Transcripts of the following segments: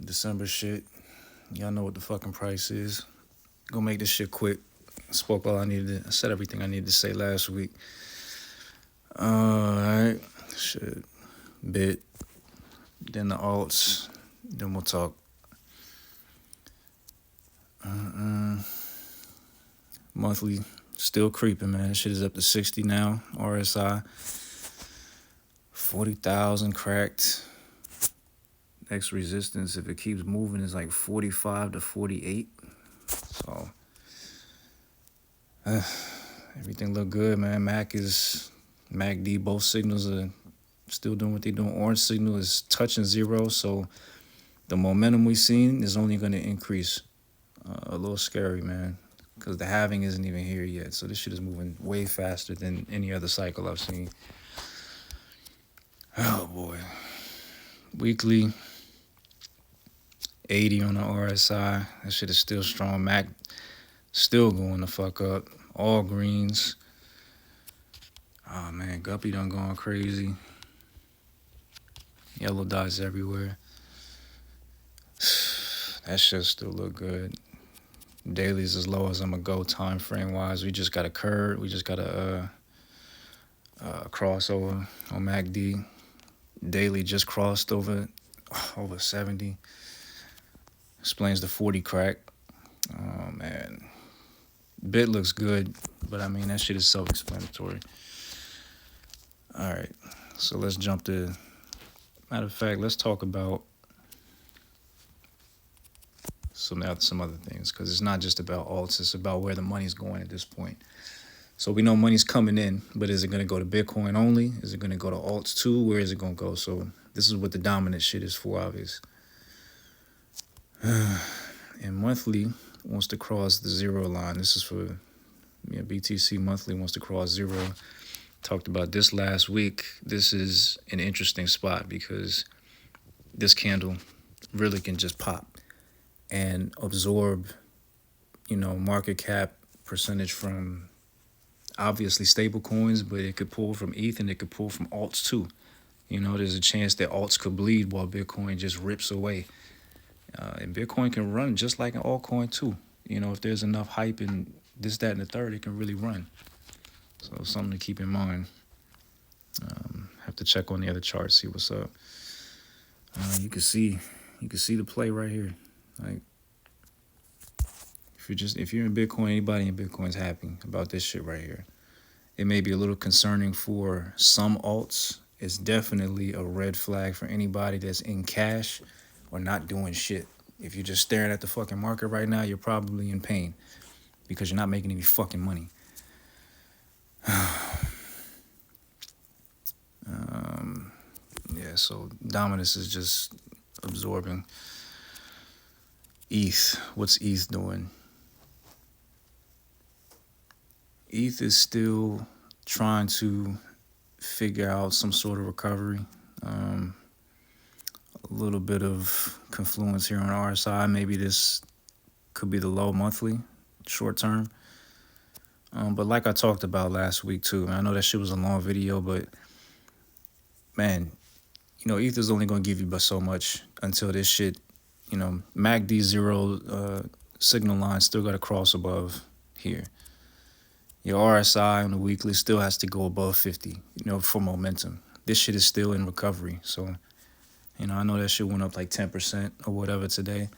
December shit. Y'all know what the fucking price is. Gonna make this shit quick. Spoke all I needed. I said everything I needed to say last week. Alright. Shit. Bit. Then the alts. Then we'll talk. Monthly. Still creeping, man. Shit is up to 60 now. RSI. 40,000 cracked. Next resistance, if it keeps moving, is like 45 to 48. So, everything look good, man. MACD, both signals are still doing what they're doing. Orange signal is touching zero, so the momentum we've seen is only going to increase. A little scary, man, because the halving isn't even here yet. So this shit is moving way faster than any other cycle I've seen. Oh, boy. Weekly, 80 on the RSI. That shit is still strong. MAC still going the fuck up. All greens. Oh, man, Guppy done gone crazy. Yellow dots everywhere. That shit still look good. Daily's as low as I'm gonna go time frame wise. We just got a curve. We just got a crossover on MACD. Daily just crossed over 70. Explains the 40 crack. Oh man, bit looks good, but I mean that shit is self-explanatory. All right, so let's jump to. Matter of fact, let's talk about some other things, because it's not just about alts, it's about where the money's going at this point. So we know money's coming in, but is it going to go to Bitcoin only? Is it going to go to alts too? Where is it going to go? So this is what the dominant shit is for, obvious. And monthly wants to cross the zero line. This is for BTC monthly wants to cross zero. Talked about this last week. This is an interesting spot because this candle really can just pop and absorb, market cap percentage from obviously stable coins, but it could pull from ETH and it could pull from alts too. There's a chance that alts could bleed while Bitcoin just rips away. And Bitcoin can run just like an altcoin too. If there's enough hype and this, that, and the third, it can really run. So something to keep in mind. Have to check on the other charts, see what's up. You can see the play right here. Like, if you're in Bitcoin, anybody in Bitcoin's happy about this shit right here. It may be a little concerning for some alts. It's definitely a red flag for anybody that's in cash or not doing shit. If you're just staring at the fucking market right now, you're probably in pain because you're not making any fucking money. So dominance is just absorbing. ETH, what's ETH doing? ETH is still trying to figure out some sort of recovery. A little bit of confluence here on RSI. Maybe this could be the low monthly, short term. But like I talked about last week too, I know that shit was a long video, but man, ETH is only going to give you but so much until this shit, MACD zero signal line still got to cross above here. Your RSI on the weekly still has to go above 50, for momentum. This shit is still in recovery. So, I know that shit went up like 10% or whatever today.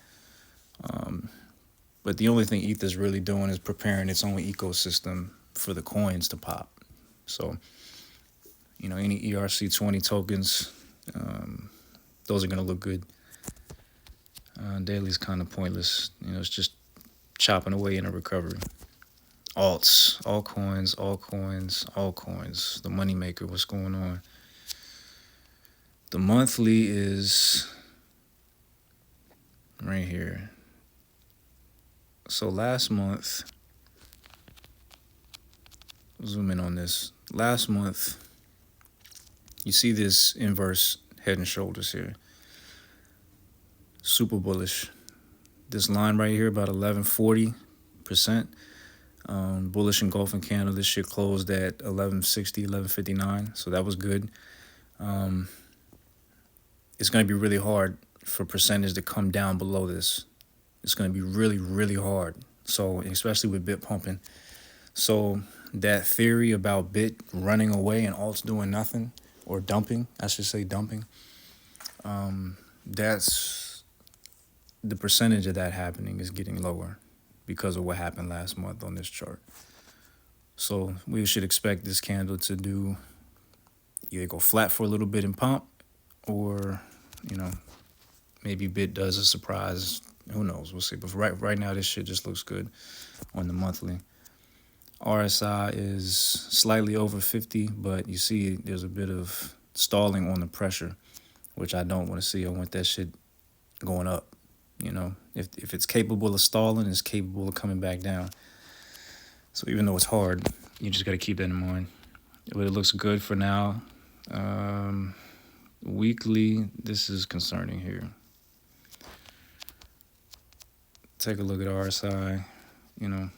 But the only thing ETH is really doing is preparing its own ecosystem for the coins to pop. So, any ERC20 tokens, those are going to look good. Daily's kind of pointless. It's just chopping away in a recovery. Alts, altcoins. The moneymaker, what's going on? The monthly is right here. So last month, zoom in on this. Last month, you see this inverse head and shoulders here. Super bullish. This line right here, about 1140%. Bullish engulfing candle. This shit closed at 1160, 1159. So that was good. It's going to be really hard for percentage to come down below this. It's going to be really, really hard. So, especially with bit pumping. So, that theory about bit running away and alts doing nothing, or dumping, I should say dumping, that's the percentage of that happening is getting lower because of what happened last month on this chart. So, we should expect this candle to do either go flat for a little bit and pump, or, you know, maybe bit does a surprise. Who knows? We'll see. But right now, this shit just looks good on the monthly. RSI is slightly over 50, but you see there's a bit of stalling on the pressure, which I don't want to see. I want that shit going up. You know, if it's capable of stalling, it's capable of coming back down. So even though it's hard, you just got to keep that in mind. But it looks good for now. Weekly, this is concerning here. Take a look at RSI, you know,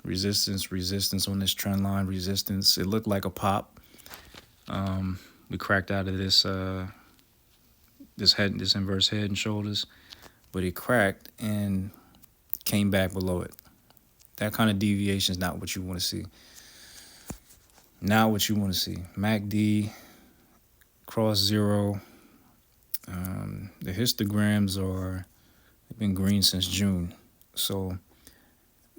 resistance on this trend line, resistance. It looked like a pop. We cracked out of this this inverse head and shoulders, but it cracked and came back below it. That kind of deviation is not what you want to see. Not what you want to see. MACD cross zero. The histograms they've been green since June. So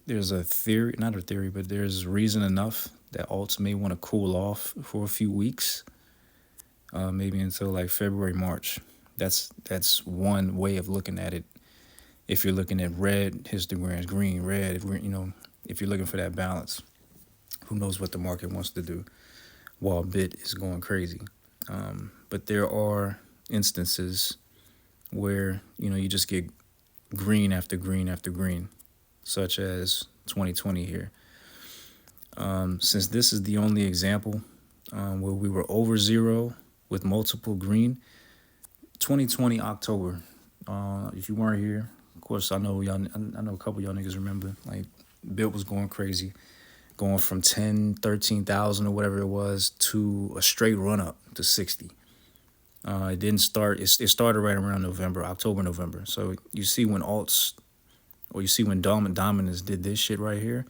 there's a theory, not a theory, but there's reason enough that alts may want to cool off for a few weeks, maybe until like February, March. That's one way of looking at it. If you're looking at red histograms, green, red, you know, if you're looking for that balance, who knows what the market wants to do while bit is going crazy. But there are instances where, you know, you just get green after green after green, such as 2020 here. Since this is the only example where we were over zero with multiple green, 2020 October. If you weren't here, of course, I know a couple of y'all niggas remember. Like, bit was going crazy, going from 10, 13,000 or whatever it was to a straight run up to 60. It didn't start. It started right around October, November. So you see when alts, or you see when dominance did this shit right here,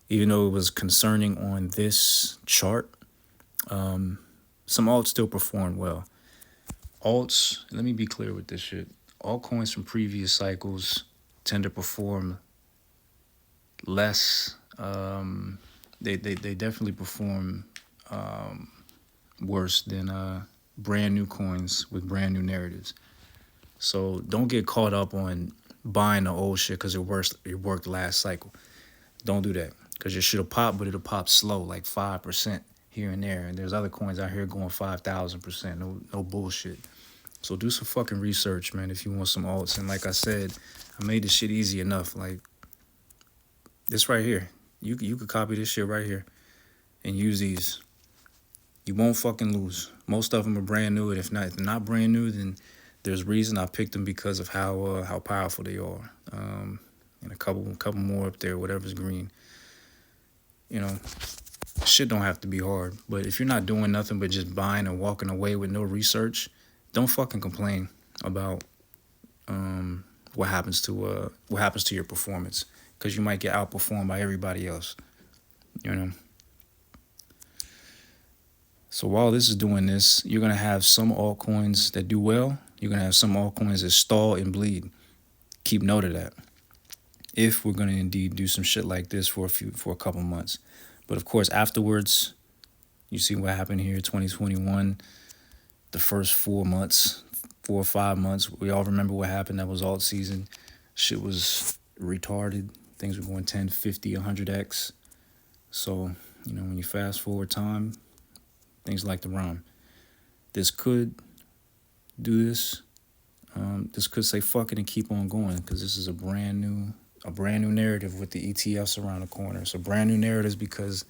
even though it was concerning on this chart, some alts still performed well. Alts, let me be clear with this shit. Altcoins from previous cycles tend to perform less. They definitely perform worse than brand new coins with brand new narratives. So don't get caught up on buying the old shit because it worked last cycle. Don't do that, because your shit'll pop, but it'll pop slow, like 5% here and there. And there's other coins out here going 5,000%. No bullshit. So do some fucking research, man, if you want some alts. And like I said, I made this shit easy enough. Like, this right here, you could copy this shit right here and use these. You won't fucking lose. Most of them are brand new, and if they're not brand new, then there's reason I picked them because of how powerful they are. And a couple more up there, whatever's green. You know, shit don't have to be hard. But if you're not doing nothing but just buying and walking away with no research, don't fucking complain about what happens to your performance, because you might get outperformed by everybody else. You know. So while this is doing this, you're going to have some altcoins that do well. You're going to have some altcoins that stall and bleed. Keep note of that. If we're going to indeed do some shit like this for a couple months. But of course, afterwards, you see what happened here, 2021, the first 4 or 5 months. We all remember what happened. That was alt season. Shit was retarded. Things were going 10, 50, 100x. So, you know, when you fast forward time, things like the rhyme. This could do this. This could say fuck it and keep on going, because this is a brand new narrative with the ETFs around the corner. So brand new narratives because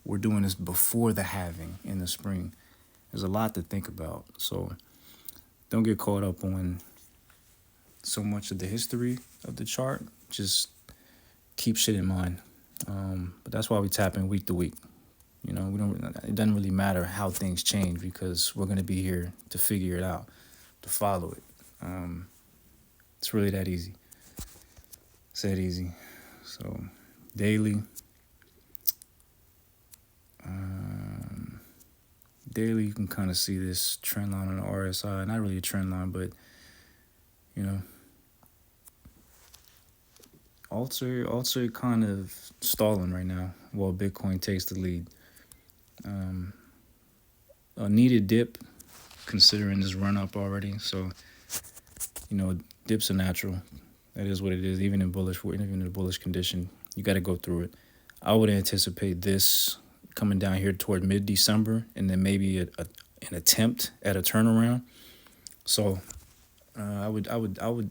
we're doing this before the halving in the spring. There's a lot to think about. So don't get caught up on so much of the history of the chart. Just keep shit in mind. But that's why we tap in week to week. You know, it doesn't really matter how things change, because we're going to be here to figure it out, to follow it. It's really that easy. It's that easy. So daily, daily you can kind of see this trend line on the RSI. Not really a trend line, but you know, alts are kind of stalling right now while Bitcoin takes the lead. A needed dip, considering this run up already. So dips are natural. That is what it is. Even in a bullish condition, you got to go through it. I would anticipate this coming down here toward mid-December, and then maybe an attempt at a turnaround. So I would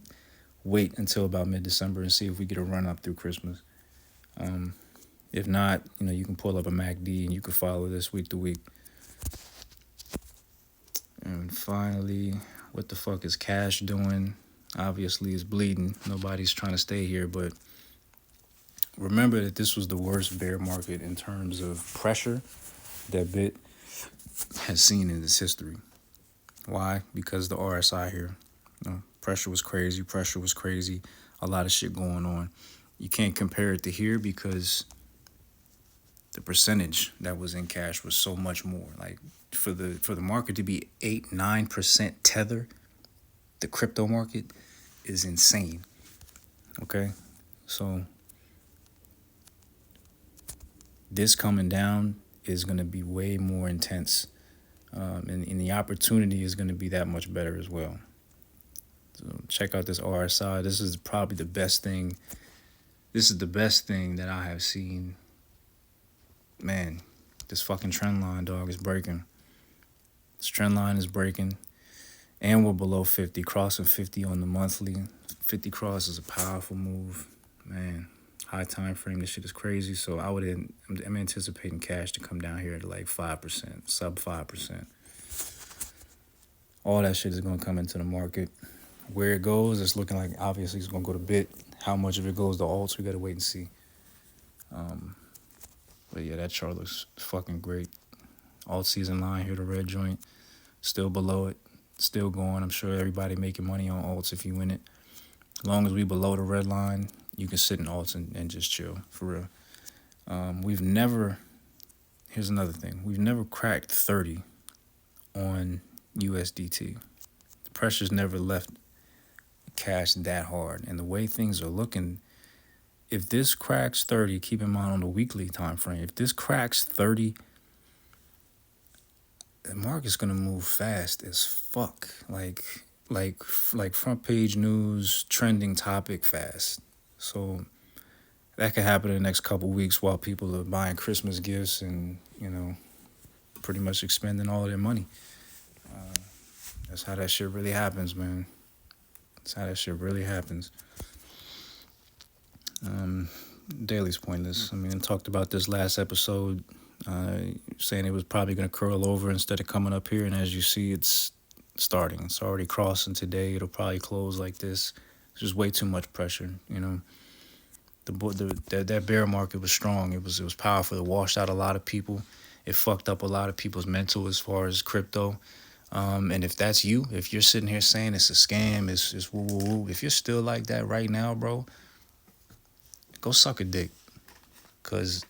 wait until about mid-December and see if we get a run up through Christmas. If not, you can pull up a MACD and you can follow this week to week. And finally, what the fuck is cash doing? Obviously, it's bleeding. Nobody's trying to stay here, but remember that this was the worst bear market in terms of pressure that Bit has seen in its history. Why? Because the RSI here. Pressure was crazy. A lot of shit going on. You can't compare it to here because the percentage that was in cash was so much more. Like for the market to be 8-9% tether, the crypto market is insane. Okay, so this coming down is going to be way more intense, and the opportunity is going to be that much better as well. So check out this RSI. This is probably the best thing. This is the best thing that I have seen. Man, this fucking trend line, dog, is breaking. This trend line is breaking, and we're below 50, crossing 50 on the monthly. 50 cross is a powerful move, man. High time frame, this shit is crazy. So I'm anticipating cash to come down here to like 5%, sub 5%. All that shit is going to come into the market. Where it goes, it's looking like obviously it's going to go to Bit. How much of it goes to alts, we got to wait and see. But yeah, that chart looks fucking great. Alt season line here, the red joint, still below it, still going. I'm sure everybody making money on alts if you win it. As long as we below the red line, you can sit in alts and just chill, for real. Here's another thing. We've never cracked 30 on USDT. The pressure's never left cash that hard. And the way things are looking, if this cracks 30, keep in mind on the weekly time frame, if this cracks 30, the market's gonna move fast as fuck. Like front page news, trending topic fast. So that could happen in the next couple weeks while people are buying Christmas gifts and, pretty much expending all of their money. That's how that shit really happens, man. That's how that shit really happens. Daily's pointless. I talked about this last episode, saying it was probably going to curl over instead of coming up here. And as you see, it's starting. It's already crossing today. It'll probably close like this. It's just way too much pressure, That bear market was strong. It was powerful. It washed out a lot of people. It fucked up a lot of people's mental as far as crypto. And if that's you, if you're sitting here saying it's a scam, it's woo woo woo, if you're still like that right now, bro, go suck a dick. Cause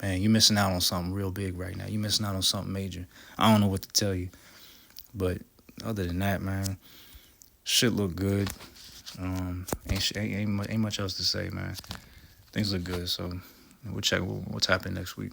man, you're missing out on something real big right now. You're missing out on something major. I don't know what to tell you. But other than that, man, shit look good. Ain't much else to say, man. Things look good, so we'll check what's happening next week.